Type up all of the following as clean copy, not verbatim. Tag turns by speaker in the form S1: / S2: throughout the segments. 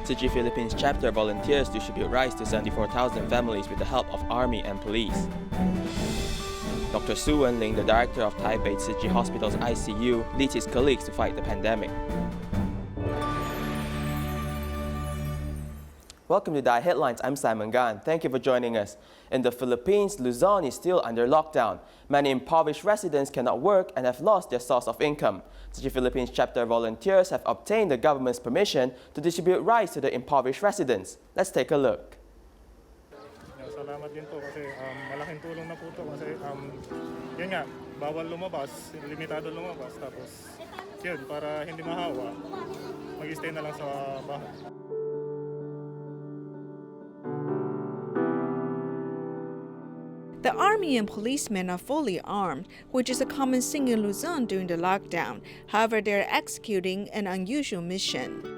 S1: Tzu Chi Philippines Chapter volunteers distribute rice to 74,000 families with the help of army and police. Dr. Wenlin, the director of Taipei Tzu Chi Hospital's ICU, leads his colleagues to fight the pandemic. Welcome to DaAi Headlines. I'm Simon Gan. Thank you for joining us. In the Philippines, Luzon is still under lockdown. Many impoverished residents cannot work and have lost their source of income. Tzu Chi Philippines Chapter volunteers have obtained the government's permission to distribute rice to the impoverished residents. Let's take a look.
S2: Salamat din po kasi malaking tulong na po ito kasi yun nga, bawal lumabas, limitado lumabas tapos yun, para hindi mahawa, mag-stay na lang sa bahay.
S3: The army and policemen are fully armed, which is a common thing in Luzon during the lockdown. However, they are executing an unusual mission.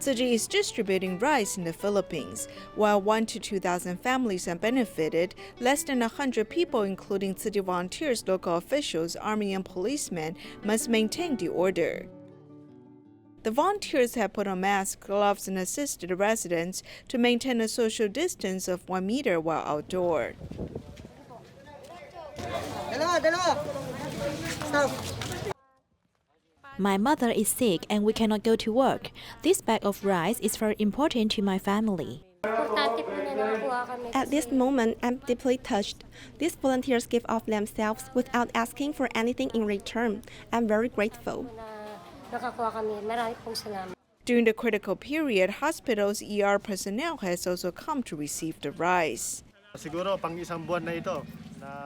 S3: Tzu Chi is distributing rice in the Philippines. While 1,000 to 2,000 families are benefited, less than 100 people, including Tzu Chi volunteers, local officials, army and policemen, must maintain the order. The volunteers have put on masks, gloves, and assisted the residents to maintain a social distance of 1 meter while outdoor.
S4: Stop. My mother is sick and we cannot go to work. This bag of rice is very important to my family.
S5: At this moment, I'm deeply touched. These volunteers give of themselves without asking for anything in return. I'm very grateful.
S3: During the critical period, hospitals' ER personnel has also come to receive the rice.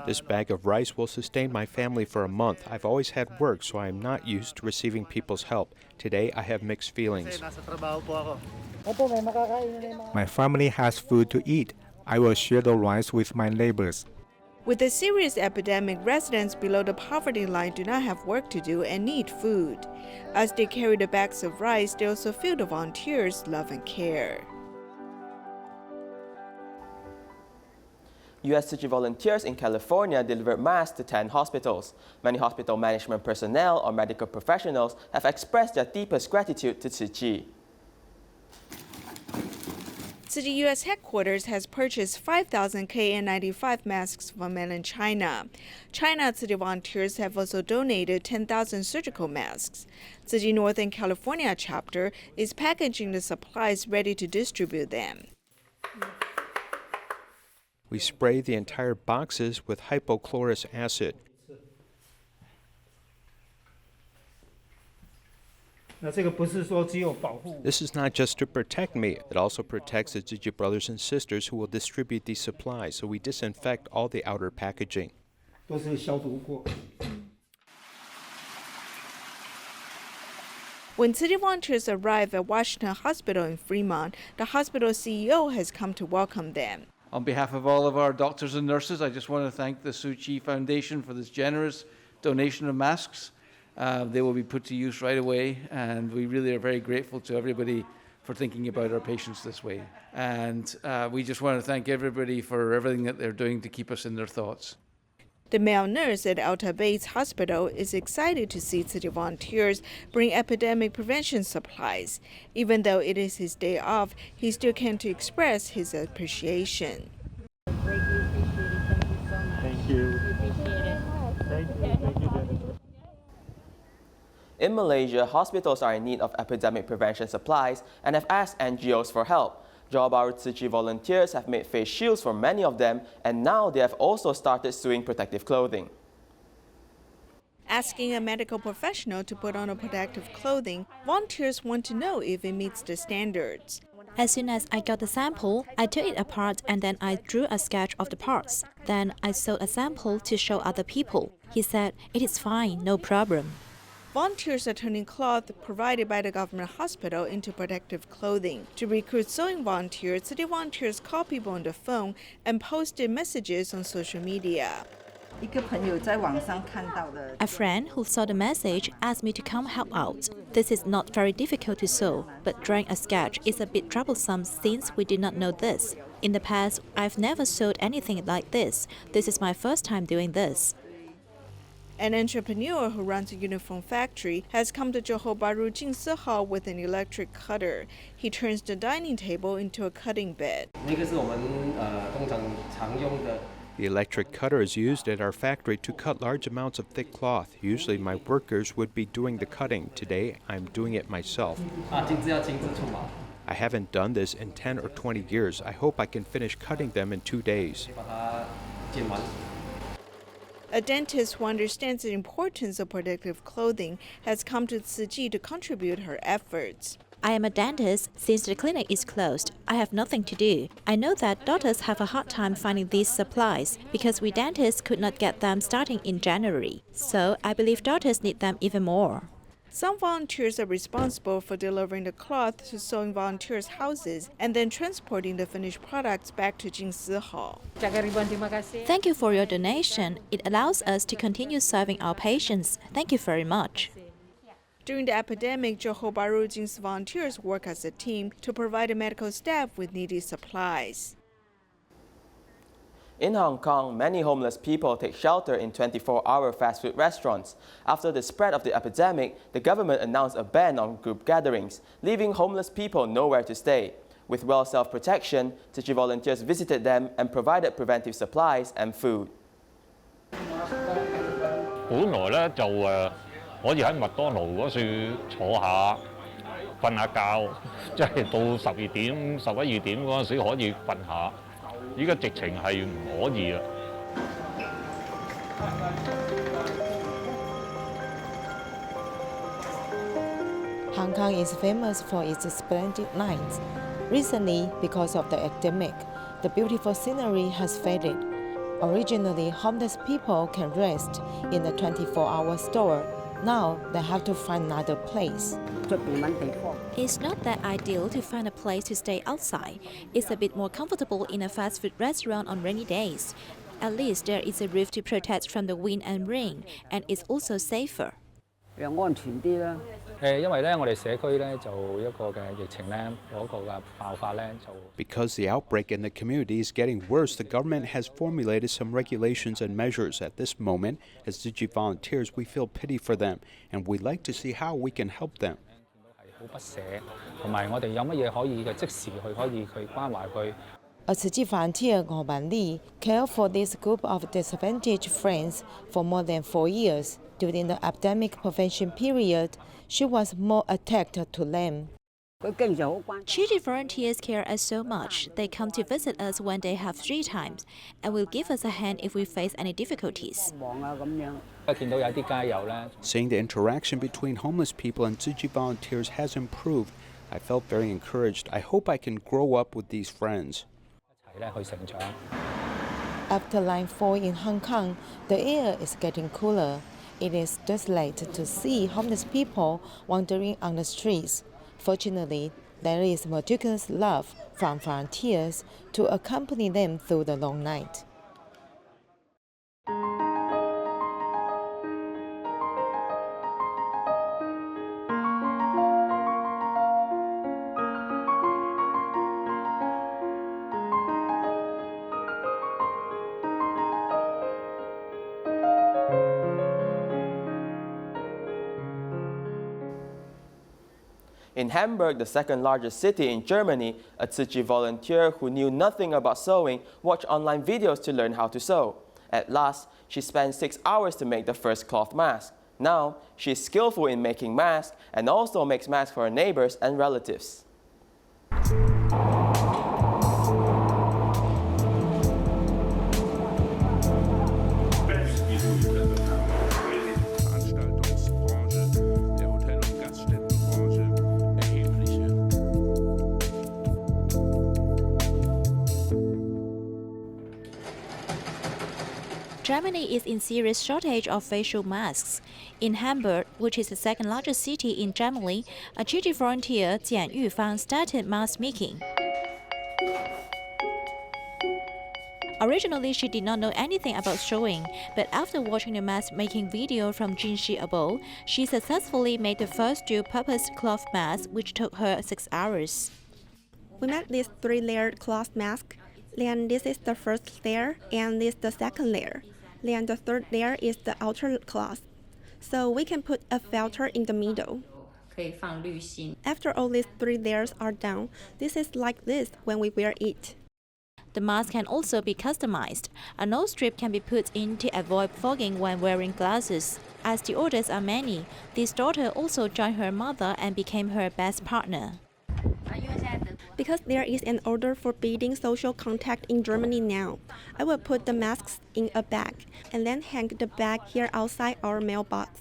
S6: This bag of rice will sustain my family for a month. I've always had work, so I am not used to receiving people's help. Today, I have mixed feelings.
S7: My family has food to eat. I will share the rice with my neighbors.
S3: With a serious epidemic, residents below the poverty line do not have work to do and need food. As they carry the bags of rice, they also feel the volunteers' love and care.
S1: U.S. Tzu Chi volunteers in California delivered masks to 10 hospitals. Many hospital management personnel or medical professionals have expressed their deepest gratitude to Tzu Chi.
S3: Tzu Chi U.S. headquarters has purchased 5,000 KN95 masks from mainland China. China Tzu Chi volunteers have also donated 10,000 surgical masks. Tzu Chi Northern California chapter is packaging the supplies ready to distribute them.
S6: We spray the entire boxes with hypochlorous acid. This is not just to protect me, it also protects the Tzu Chi brothers and sisters who will distribute these supplies, so we disinfect all the outer packaging.
S3: When Tzu Chi volunteers arrive at Washington Hospital in Fremont, the hospital CEO has come to welcome them.
S8: On behalf of all of our doctors and nurses, I just want to thank the Tzu Chi Foundation for this generous donation of masks. They will be put to use right away, and we really are very grateful to everybody for thinking about our patients this way. And we just want to thank everybody for everything that they're doing to keep us in their thoughts.
S3: The male nurse at Alta Bates Hospital is excited to see Tzu Chi volunteers bring epidemic prevention supplies. Even though it is his day off, he still came to express his appreciation.
S2: Thank you.
S1: In Malaysia, hospitals are in need of epidemic prevention supplies and have asked NGOs for help. Johor Bahru Tzu Chi volunteers have made face shields for many of them, and now they have also started sewing protective clothing.
S3: Asking a medical professional to put on a protective clothing, volunteers want to know if it meets the standards.
S4: As soon as I got the sample, I took it apart and then I drew a sketch of the parts. Then I sewed a sample to show other people. He said, "It is fine, no problem."
S3: Volunteers are turning cloth provided by the government hospital into protective clothing. To recruit sewing volunteers, city volunteers call people on the phone and posted messages on social media.
S4: A friend who saw the message asked me to come help out. This is not very difficult to sew, but drawing a sketch is a bit troublesome since we did not know this. In the past, I've never sewed anything like this. This is my first time doing this.
S3: An entrepreneur who runs a uniform factory has come to Johor Bahru Tzu Chi with an electric cutter. He turns the dining table into a cutting bed.
S6: The electric cutter is used at our factory to cut large amounts of thick cloth. Usually my workers would be doing the cutting. Today, I'm doing it myself. I haven't done this in 10 or 20 years. I hope I can finish cutting them in 2 days.
S3: A dentist who understands the importance of protective clothing has come to Tzu Chi to contribute her efforts.
S4: I am a dentist. Since the clinic is closed, I have nothing to do. I know that doctors have a hard time finding these supplies because we dentists could not get them starting in January. So I believe doctors need them even more.
S3: Some volunteers are responsible for delivering the cloth to sewing volunteers' houses and then transporting the finished products back to Jingsi Hall.
S4: Thank you for your donation. It allows us to continue serving our patients. Thank you very much.
S3: During the epidemic, Johor Bahru Tzu Chi volunteers work as a team to provide the medical staff with needed supplies.
S1: In Hong Kong, many homeless people take shelter in 24-hour fast food restaurants. After the spread of the epidemic, the government announced a ban on group gatherings, leaving homeless people nowhere to stay. With well self-protection, Tzu Chi volunteers visited them and provided preventive supplies and food.
S9: 本來咧就可以喺麥當勞嗰處坐下、瞓下覺，即係到12點、11、2點嗰陣時可以瞓下。依家直情係唔可以啦。
S10: Hong Kong is famous for its splendid nights. Recently, because of the epidemic, the beautiful scenery has faded. Originally, homeless people can rest in the 24-hour store. Now, they have to find another place.
S4: It's not that ideal to find a place to stay outside. It's a bit more comfortable in a fast food restaurant on rainy days. At least there is a roof to protect from the wind and rain, and it's also safer.
S11: 因為咧，我哋社區咧就一個嘅疫情咧嗰個嘅爆發咧就。
S6: Because the outbreak in the community is getting worse, the government has formulated some regulations and measures. At this moment, as Tzu Chi volunteers, we feel pity for them, and we'd like to see how we can help them.
S11: 好不捨，同埋我哋有乜嘢可以嘅即時可以去關懷佢。
S10: A Tzu Chi volunteer, Wenlin, cared for this group of disadvantaged friends for more than 4 years. During the epidemic prevention period, she was more attached to them.
S4: Tzu Chi volunteers care us so much. They come to visit us when they have free times and will give us a hand if we face any difficulties.
S6: Seeing the interaction between homeless people and Tzu Chi volunteers has improved, I felt very encouraged. I hope I can grow up with these friends.
S10: After line 4 in Hong Kong, the air is getting cooler. It is desolate to see homeless people wandering on the streets. Fortunately, there is meticulous love from volunteers to accompany them through the long night.
S1: In Hamburg, the second largest city in Germany, a Tzu Chi volunteer who knew nothing about sewing watched online videos to learn how to sew. At last, she spent 6 hours to make the first cloth mask. Now, she is skillful in making masks and also makes masks for her neighbors and relatives.
S4: Germany is in serious shortage of facial masks. In Hamburg, which is the second largest city in Germany, a Tzu Chi volunteer, Jian Yufang, started mask making. Originally, she did not know anything about sewing, but after watching the mask-making video from Jinshi Abo, she successfully made the first dual-purpose cloth mask, which took her 6 hours.
S5: We made this 3-layered cloth mask. Then this is the first layer, and this is the second layer. Then the third layer is the outer cloth. So we can put a filter in the middle. After all these 3 layers are done, this is like this when we wear it.
S4: The mask can also be customized. A nose strip can be put in to avoid fogging when wearing glasses. As the orders are many, this daughter also joined her mother and became her best partner.
S5: Because there is an order forbidding social contact in Germany now, I will put the masks in a bag and then hang the bag here outside our mailbox.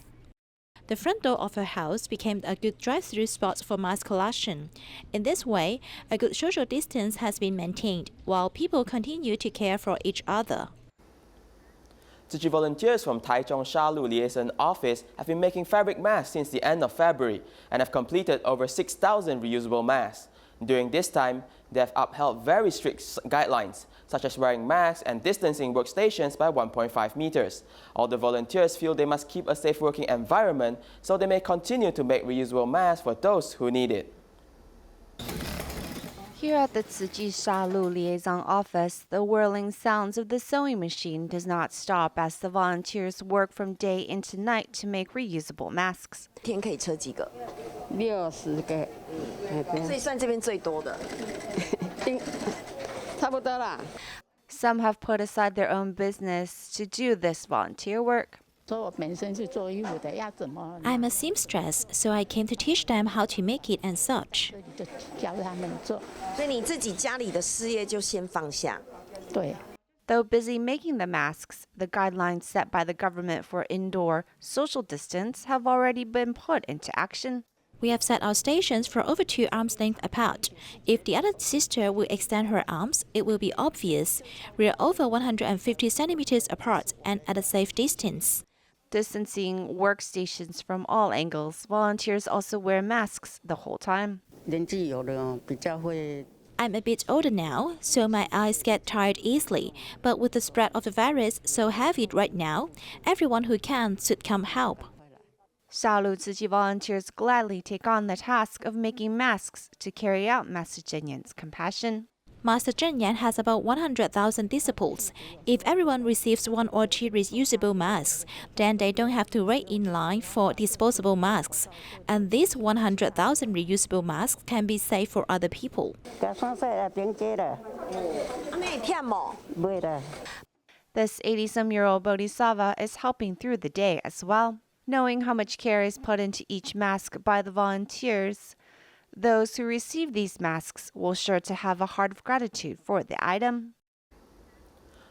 S4: The front door of her house became a good drive-through spot for mask collection. In this way, a good social distance has been maintained, while people continue to care for each other.
S1: Tzu Chi volunteers from Taichung Shalu Liaison Office have been making fabric masks since the end of February and have completed over 6,000 reusable masks. During this time, they have upheld very strict guidelines, such as wearing masks and distancing workstations by 1.5 meters. All the volunteers feel they must keep a safe working environment, so they may continue to make reusable masks for those who need it.
S12: Here at the Tzu Chi Shalu Liaison Office, the whirling sounds of the sewing machine does not stop as the volunteers work from day into night to make reusable masks.
S13: 天可以车几个
S14: ？60个，
S13: 所以算这边最多的。
S14: 差不多啦。
S12: Some have put aside their own business to do this volunteer work.
S4: I'm a seamstress, so I came to teach them how to make it and such.
S13: 所以你自己家里的事业就先放下。
S14: 对。
S12: Though busy making the masks, the guidelines set by the government for indoor social distance have already been put into action.
S4: We have set our stations for over 2 arms length apart. If the other sister will extend her arms, it will be obvious. We are over 150 centimeters apart and at a safe distance.
S12: Distancing workstations from all angles, volunteers also wear masks the whole time.
S4: I'm a bit older now, so my eyes get tired easily. But with the spread of the virus so heavy right now, everyone who can should come help.
S12: Shalu Tzu Chi volunteers gladly take on the task of making masks to carry out Master Zheng Yan's compassion.
S4: Master Zheng Yan has about 100,000 disciples. If everyone receives 1 or 2 reusable masks, then they don't have to wait in line for disposable masks. And these 100,000 reusable masks can be saved for other people.
S12: This 80-some-year-old Bodhisattva is helping through the day as well. Knowing how much care is put into each mask by the volunteers, those who receive these masks will sure to have a heart of gratitude for the item.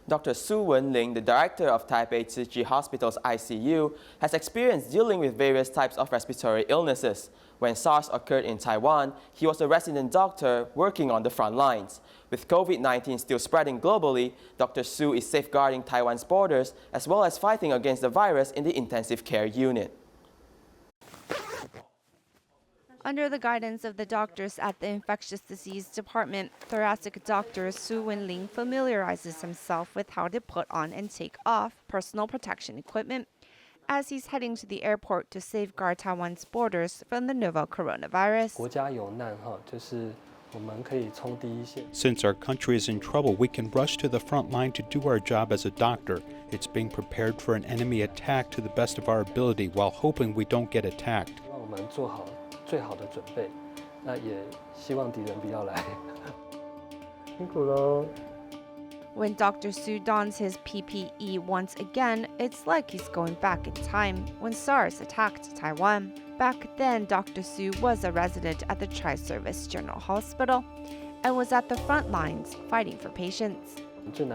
S1: Dr. Wenlin, the director of Taipei Tzu Chi Hospital's ICU, has experience dealing with various types of respiratory illnesses. When SARS occurred in Taiwan, he was a resident doctor working on the front lines. With COVID-19 still spreading globally, Dr. Tzu is safeguarding Taiwan's borders as well as fighting against the virus in the intensive care unit.
S12: Under the guidance of the doctors at the Infectious Disease Department, thoracic doctor Tzu Wenlin familiarizes himself with how to put on and take off personal protection equipment as he's heading to the airport to safeguard Taiwan's borders from the novel coronavirus.
S6: Since our country is in trouble, we can rush to the front line to do our job as a doctor. It's being prepared for an enemy attack to the best of our ability while hoping we don't get attacked.
S12: When Dr. Tzu dons his PPE once again, it's like he's going back in time when SARS attacked Taiwan. Back then, Dr. Tzu was a resident at the Tri-Service General Hospital and was at the front lines fighting for patients.
S6: The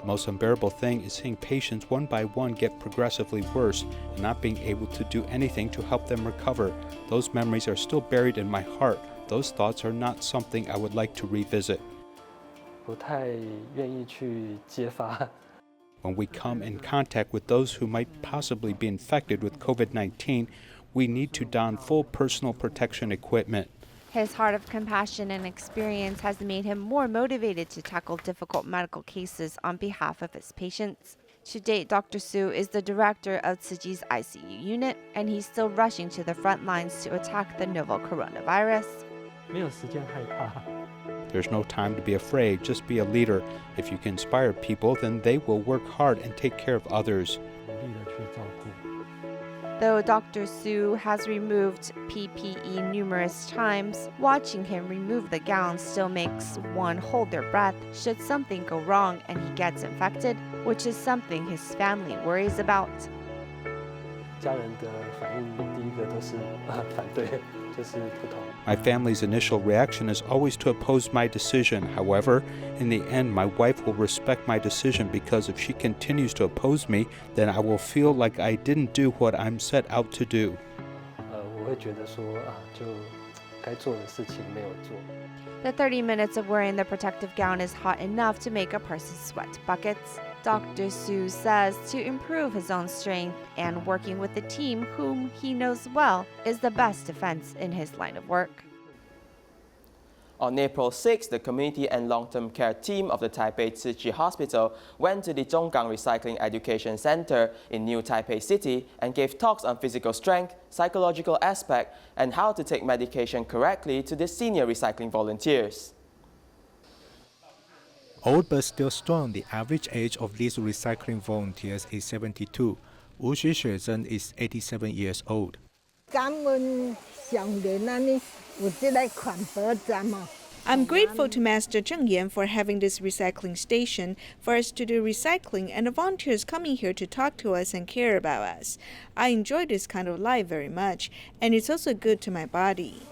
S6: most unbearable thing is seeing patients one by one get progressively worse and not being able to do anything to help them recover. Those memories are still buried in my heart. Those thoughts are not something I would like to revisit. When we come in contact with those who might possibly be infected with COVID-19, we need to don full personal protection equipment.
S12: His heart of compassion and experience has made him more motivated to tackle difficult medical cases on behalf of his patients. To date, Dr. Tzu is the director of Tzu Chi's ICU unit, and he's still rushing to the front lines to attack the novel coronavirus.
S6: There's no time to be afraid, just be a leader. If you can inspire people, then they will work hard and take care of others.
S12: Though Dr. Tzu has removed PPE numerous times, watching him remove the gown still makes one hold their breath should something go wrong and he gets infected, which is something his family worries about.
S6: My family's initial reaction is always to oppose my decision. However, in the end, my wife will respect my decision because if she continues to oppose me, then I will feel like I didn't do what I'm set out to do.
S12: The 30 minutes of wearing the protective gown is hot enough to make a person sweat buckets. Dr. Tzu says to improve his own strength and working with the team whom he knows well is the best defense in his line of work.
S1: On April 6, the community and long-term care team of the Taipei Tzu Chi Hospital went to the Zhonggang Recycling Education Center in New Taipei City and gave talks on physical strength, psychological aspect, and how to take medication correctly to the senior recycling volunteers.
S7: Old but still strong, the average age of these recycling volunteers is 72. Wu Xuezhen is 87 years old.
S3: I'm grateful to Master Zheng Yan for having this recycling station for us to do recycling and the volunteers coming here to talk to us and care about us. I enjoy this kind of life very much, and it's also good to my body.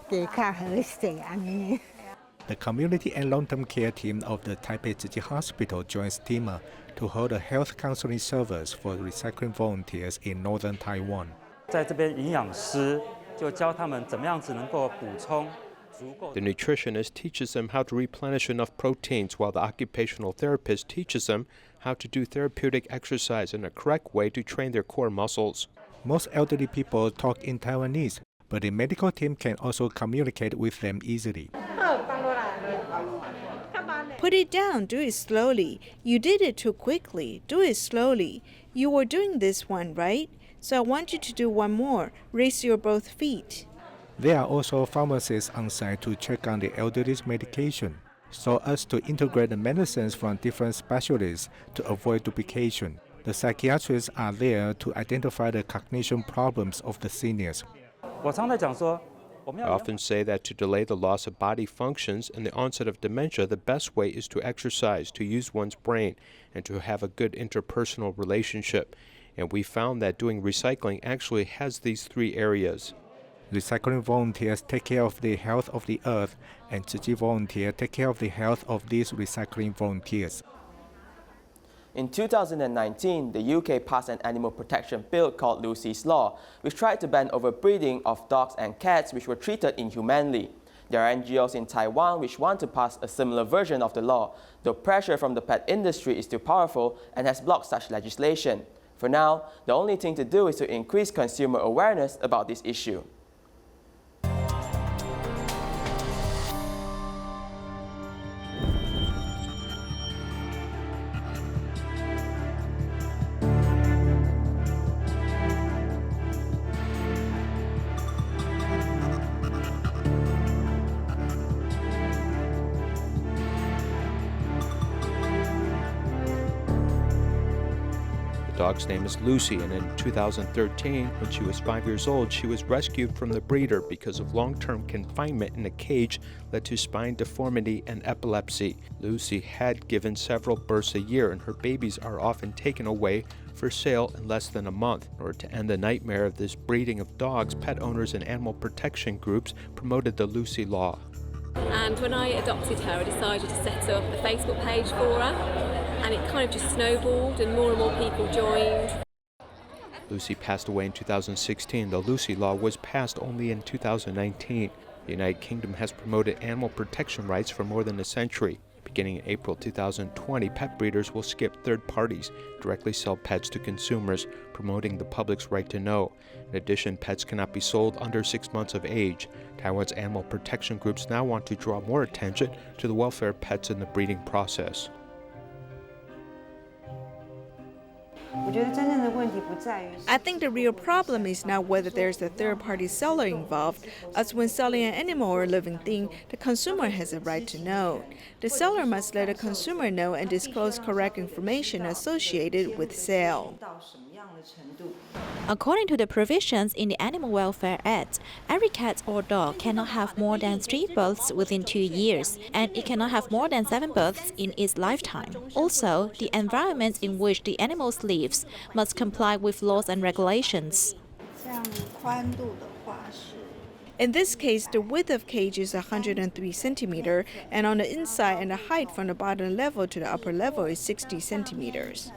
S7: The community and long-term care team of the Taipei Tzu Chi Hospital joins TEMA to hold a health counseling service for recycling volunteers in northern Taiwan.
S6: The nutritionist teaches them how to replenish enough proteins, while the occupational therapist teaches them how to do therapeutic exercise in a correct way to train their core muscles.
S7: Most elderly people talk in Taiwanese, but the medical team can also communicate with them easily.
S3: Put it down, do it slowly. You did it too quickly, do it slowly. You were doing this one, right? So I want you to do one more. Raise your both feet.
S7: There are also pharmacists on site to check on the elderly's medication, so as to integrate the medicines from different specialists to avoid duplication. The psychiatrists are there to identify the cognition problems of the seniors.
S6: I often say that to delay the loss of body functions and the onset of dementia, the best way is to exercise, to use one's brain, and to have a good interpersonal relationship. And we found that doing recycling actually has these three areas.
S7: Recycling volunteers take care of the health of the earth, and Tzu Chi volunteers take care of the health of these recycling volunteers.
S1: In 2019, the UK passed an animal protection bill called Lucy's Law, which tried to ban overbreeding of dogs and cats which were treated inhumanely. There are NGOs in Taiwan which want to pass a similar version of the law, though pressure from the pet industry is too powerful and has blocked such legislation. For now, the only thing to do is to increase consumer awareness about this issue.
S6: The dog's name is Lucy, and in 2013, when she was 5 years old, she was rescued from the breeder because of long-term confinement in a cage led to spine deformity and epilepsy. Lucy had given several births a year, and her babies are often taken away for sale in less than a month. In order to end the nightmare of this breeding of dogs, pet owners and animal protection groups promoted the Lucy Law.
S15: And when I adopted her, I decided to set up a Facebook page for her, and it kind of just snowballed and more people joined.
S6: Lucy passed away in 2016. The Lucy Law was passed only in 2019. The United Kingdom has promoted animal protection rights for more than a century. Beginning in April 2020, pet breeders will skip third parties, directly sell pets to consumers, promoting the public's right to know. In addition, pets cannot be sold under 6 months of age. Taiwan's animal protection groups now want to draw more attention to the welfare of pets in the breeding process.
S3: I think the real problem is not whether there's a third-party seller involved, as when selling an animal or living thing, the consumer has a right to know. The seller must let the consumer know and disclose correct information associated with sale.
S4: According to the provisions in the Animal Welfare Act, every cat or dog cannot have more than 3 births within 2 years, and it cannot have more than 7 births in its lifetime. Also, the environment in which the animals live must comply with laws and regulations.
S3: In this case, the width of cage is 103 centimeters, and on the inside and the height from the bottom level to the upper level is 60 centimeters.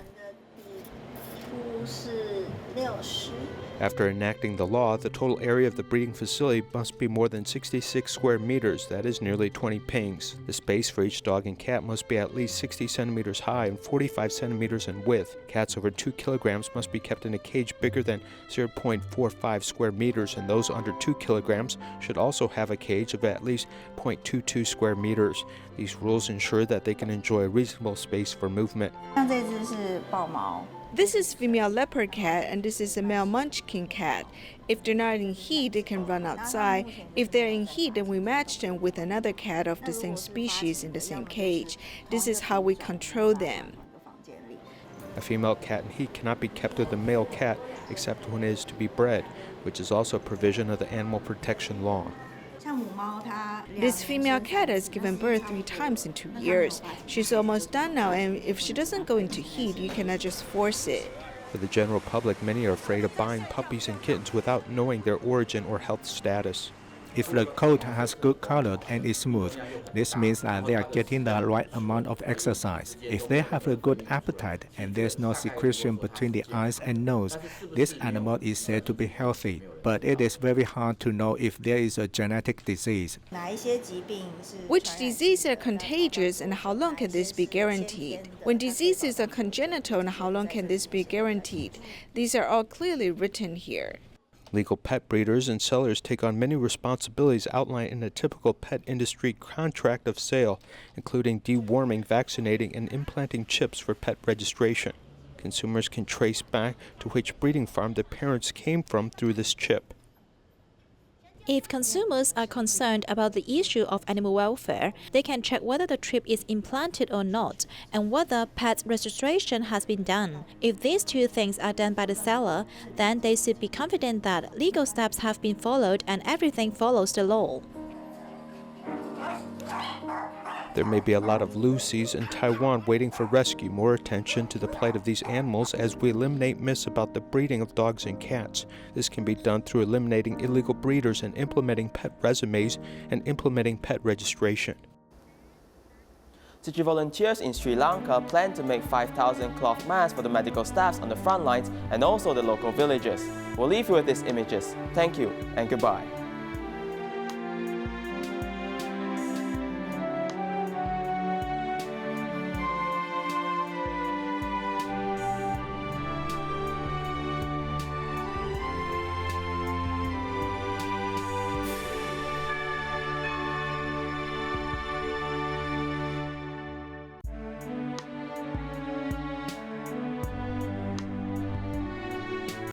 S6: After enacting the law, the total area of the breeding facility must be more than 66 square meters, that is nearly 20 pings. The space for each dog and cat must be at least 60 centimeters high and 45 centimeters in width. Cats over 2 kilograms must be kept in a cage bigger than 0.45 square meters, and those under 2 kilograms should also have a cage of at least 0.22 square meters. These rules ensure that they can enjoy a reasonable space for movement.
S3: This is female leopard cat, and this is a male munchkin cat. If they're not in heat, they can run outside. If they're in heat, then we match them with another cat of the same species in the same cage. This is how we control them.
S6: A female cat in heat cannot be kept with a male cat except when it is to be bred, which is also a provision of the animal protection law.
S3: This female cat has given birth 3 times in 2 years. She's almost done now, and if she doesn't go into heat, you cannot just force it.
S6: For the general public, many are afraid of buying puppies and kittens without knowing their origin or health status.
S7: If the coat has good color and is smooth, this means that they are getting the right amount of exercise. If they have a good appetite and there's no secretion between the eyes and nose, this animal is said to be healthy. But it is very hard to know if there is a genetic disease.
S3: Which diseases are contagious and how long can this be guaranteed? When diseases are congenital, and how long can this be guaranteed? These are all clearly written here.
S6: Legal pet breeders and sellers take on many responsibilities outlined in a typical pet industry contract of sale, including deworming, vaccinating, and implanting chips for pet registration. Consumers can trace back to which breeding farm the parents came from through this chip.
S4: If consumers are concerned about the issue of animal welfare, they can check whether the chip is implanted or not and whether pet registration has been done. If these 2 things are done by the seller, then they should be confident that legal steps have been followed and everything follows the law.
S6: There may be a lot of Lucy's in Taiwan waiting for rescue. More attention to the plight of these animals as we eliminate myths about the breeding of dogs and cats. This can be done through eliminating illegal breeders and implementing pet resumes and implementing pet registration.
S1: Tzu Chi volunteers in Sri Lanka plan to make 5,000 cloth masks for the medical staffs on the front lines and also the local villages. We'll leave you with these images. Thank you and goodbye.